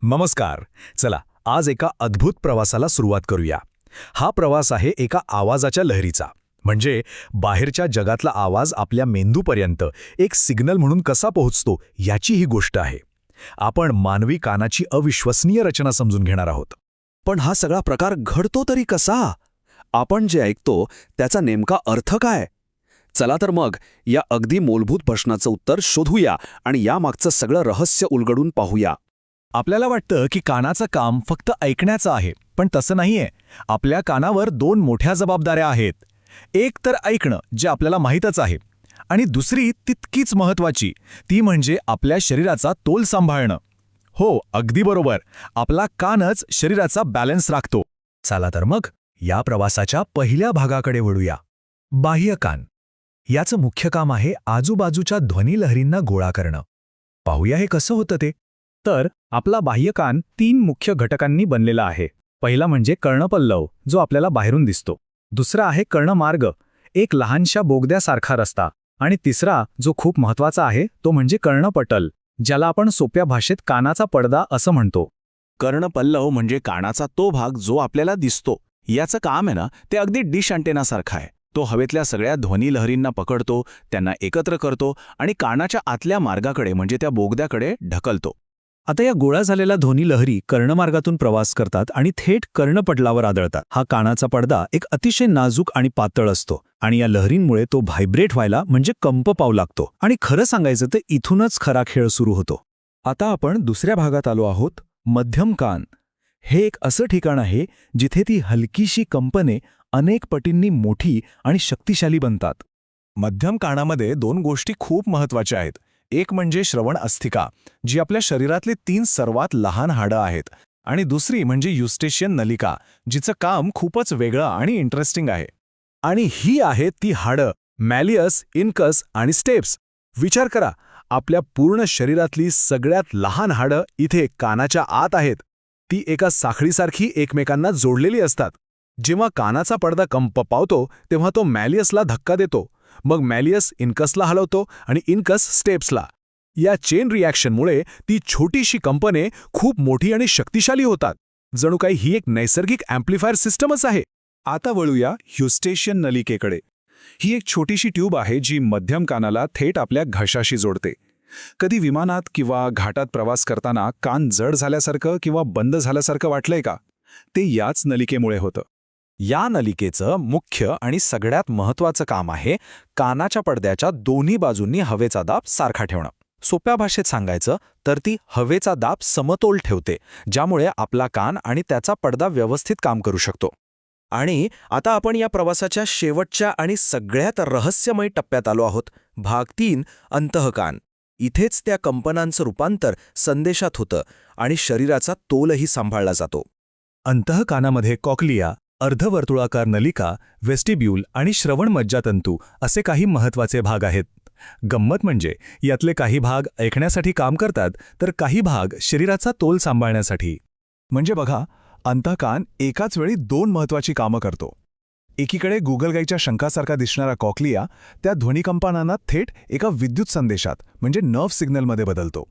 नमस्कार. चला आज एका अद्भुत प्रवासाला सुरुवात करूया. हा प्रवास आहे एका आवाजाच्या लहरीचा. म्हणजे बाहेरच्या जगातला आवाज आपल्या मेंदूपर्यंत एक सिग्नल म्हणून कसा पोहोचतो याची ही गोष्ट आहे. आपण मानवी कानाची अविश्वसनीय रचना समजून घेणार आहोत. पण हा सगळा प्रकार घडतो तरी कसा? आपण जे ऐकतो त्याचा नेमका अर्थ काय? चला तर मग या अगदी मूलभूत प्रश्नाचं उत्तर शोधूया आणि यामागचं सगळं रहस्य उलगडून पाहूया. आपल्याला वाटतं की कानाचं काम फक्त ऐकण्याचं आहे, पण तसं नाहीये. आपल्या कानावर दोन मोठ्या जबाबदाऱ्या आहेत. एक तर ऐकणं, जे आपल्याला माहीतच आहे, आणि दुसरी तितकीच महत्त्वाची, ती म्हणजे आपल्या शरीराचा तोल सांभाळणं. हो, अगदी बरोबर. आपला कानच शरीराचा बॅलन्स राखतो. चला तर मग या प्रवासाच्या पहिल्या भागाकडे वळूया. बाह्य कान. याचं मुख्य काम आहे आजूबाजूच्या ध्वनिलहरींना गोळा करणं. पाहूया हे कसं होतं ते. तर आपला बाह्य कान 3 मुख्य घटकांनी बनलेला आहे. पहिला म्हणजे कर्णपल्लव, जो आपल्याला बाहेरून दिसतो. दुसरा आहे कर्णमार्ग, एक लहानशा बोगद्यासारखा रस्ता. आणि तिसरा, जो खूप महत्त्वाचा आहे, तो म्हणजे कर्णपटल, ज्याला आपण सोप्या भाषेत कानाचा पडदा असं म्हणतो. कर्णपल्लव म्हणजे कानाचा तो भाग जो आपल्याला दिसतो. याचं काम आहे ना, ते अगदी डिश अँटेनासारखं आहे. तो हवेतल्या सगळ्या ध्वनिलहरींना पकडतो, त्यांना एकत्र करतो आणि कानाच्या आतल्या मार्गाकडे म्हणजे त्या बोगद्याकडे ढकलतो. आता या गोळा झालेल्या ध्वनिलहरी कर्णमार्गातून प्रवास करतात आणि थेट कर्णपटलावर आदळतात. हा कानाचा पडदा एक अतिशय नाजूक आणि पातळ असतो आणि या लहरींमुळे तो व्हायब्रेट व्हायला म्हणजे कंप पावू लागतो. आणि खरं सांगायचं तर इथूनच खरा खेळ सुरू होतो. आता आपण दुसऱ्या भागात आलो आहोत, मध्यम कान. हे एक असं ठिकाण आहे जिथे ती हलकीशी कंपने अनेक पटींनी मोठी आणि शक्तिशाली बनतात. मध्यम कानामध्ये दोन गोष्टी खूप महत्त्वाच्या आहेत. एक म्हणजे श्रवण अस्थिका, जी आपल्या शरीरातली 3 सर्वात लहान हाडं आहेत, आणि दुसरी म्हणजे युस्टेशियन नलिका, जिचं काम खूपच वेगळं आणि इंटरेस्टिंग आहे. आणि ही आहेत ती हाडं, मॅलियस, इनकस आणि स्टेप्स. विचार करा, आपल्या पूर्ण शरीरातली सगळ्यात लहान हाडं इथे कानाच्या आत आहेत. ती एका साखळीसारखी एकमेकांना जोडलेली असतात. जेव्हा कानाचा पडदा कंप पावतो तेव्हा तो मॅलियसला धक्का देतो, मग मॅलियस इनकसला हलवतो आणि इनकस स्टेप्सला. या चेन रिॲक्शनमुळे ती छोटीशी कंपने खूप मोठी आणि शक्तिशाली होतात. जणू काही ही एक नैसर्गिक अँप्लिफायर सिस्टमच आहे. आता वळूया ह्युस्टेशियन नलिकेकडे. ही एक छोटीशी ट्यूब आहे जी मध्यम कानाला थेट आपल्या घशाशी जोडते. कधी विमानात किंवा घाटात प्रवास करताना कान जड झाल्यासारखं किंवा बंद झाल्यासारखं वाटलंय का? ते याच नलिकेमुळे होतं. या नलिकेचं मुख्य आणि सगळ्यात महत्त्वाचं काम आहे कानाच्या पडद्याच्या दोन्ही बाजूंनी हवेचा दाब सारखा ठेवणं. सोप्या भाषेत सांगायचं तर ती हवेचा दाब समतोल ठेवते, ज्यामुळे आपला कान आणि त्याचा पडदा व्यवस्थित काम करू शकतो. आणि आता आपण या प्रवासाच्या शेवटच्या आणि सगळ्यात रहस्यमय टप्प्यात आलो आहोत. भाग 3, अंतःकान. इथेच त्या कंपनांचं रूपांतर संदेशात होतं आणि शरीराचा तोलही सांभाळला जातो. अंतःकानामध्ये कॉक्लिया, अर्धवर्तुळाकार नलिका, वेस्टिब्यूल आणि श्रवण मज्जातंतू असे काही महत्त्वाचे भाग आहेत. गंमत म्हणजे यातले काही भाग ऐकण्यासाठी काम करतात, तर काही भाग शरीराचा तोल सांभाळण्यासाठी. म्हणजे बघा, अंतःकान एकाच वेळी 2 महत्त्वाची कामं करतो. एकीकडे गुगलगाईच्या शंखासारखा दिसणारा कॉक्लिया त्या ध्वनिकंपनांना थेट एका विद्युत संदेशात म्हणजे नर्व्ह सिग्नलमध्ये बदलतो.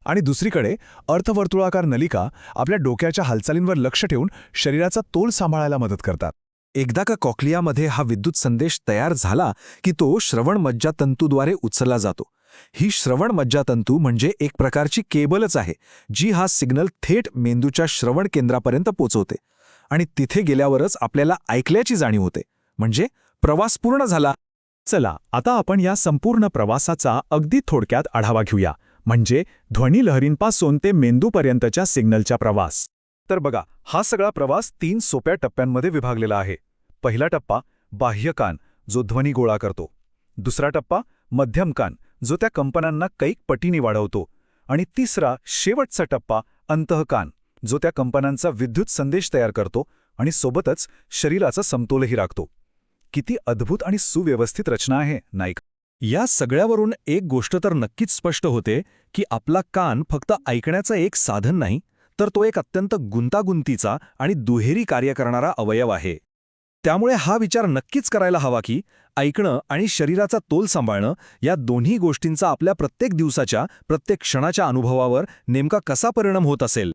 आणि दुसरीकडे अर्धवर्तुळाकार नलिका आपल्या डोक्याच्या हालचालींवर लक्ष ठेवून शरीराचा तोल सांभाळायला मदत करतात. एकदा का कॉक्लियामध्ये हा विद्युत संदेश तयार झाला की तो श्रवण मज्जातंतूद्वारे उचलला जातो. ही श्रवण मज्जातंतू म्हणजे एक प्रकारची केबलच आहे, जी हा सिग्नल थेट मेंदूच्या श्रवण केंद्रापर्यंत पोचवते. आणि तिथे गेल्यावरच आपल्याला ऐकल्याची जाणीव होते. म्हणजे प्रवास पूर्ण झाला. चला, आता आपण या संपूर्ण प्रवासाचा अगदी थोडक्यात आढावा घेऊया. म्हणजे ध्वनिलहरींपासून ते मेंदूपर्यंतच्या सिग्नलचा प्रवास. तर बघा, हा सगळा प्रवास 3 सोप्या टप्प्यांमध्ये विभागलेला आहे. पहिला टप्पा बाह्य कान, जो ध्वनी गोळा करतो. दुसरा टप्पा मध्यम कान, जो त्या कंपनांना कैक पटीने वाढवतो. आणि तिसरा शेवटचा टप्पा अंतःकान, जो त्या कंपनांचा विद्युत संदेश तयार करतो आणि सोबतच शरीराचा समतोलही राखतो. किती अद्भुत आणि सुव्यवस्थित रचना आहे, नाही का? या सगळ्यावरून एक गोष्ट तर नक्कीच स्पष्ट होते की आपला कान फक्त ऐकण्याचं एक साधन नाही, तर तो एक अत्यंत गुंतागुंतीचा आणि दुहेरी कार्य करणारा अवयव आहे. त्यामुळे हा विचार नक्कीच करायला हवा की ऐकणं आणि शरीराचा तोल सांभाळणं या दोन्ही गोष्टींचा आपल्या प्रत्येक दिवसाच्या, प्रत्येक क्षणाच्या अनुभवावर नेमका कसा परिणाम होत असेल.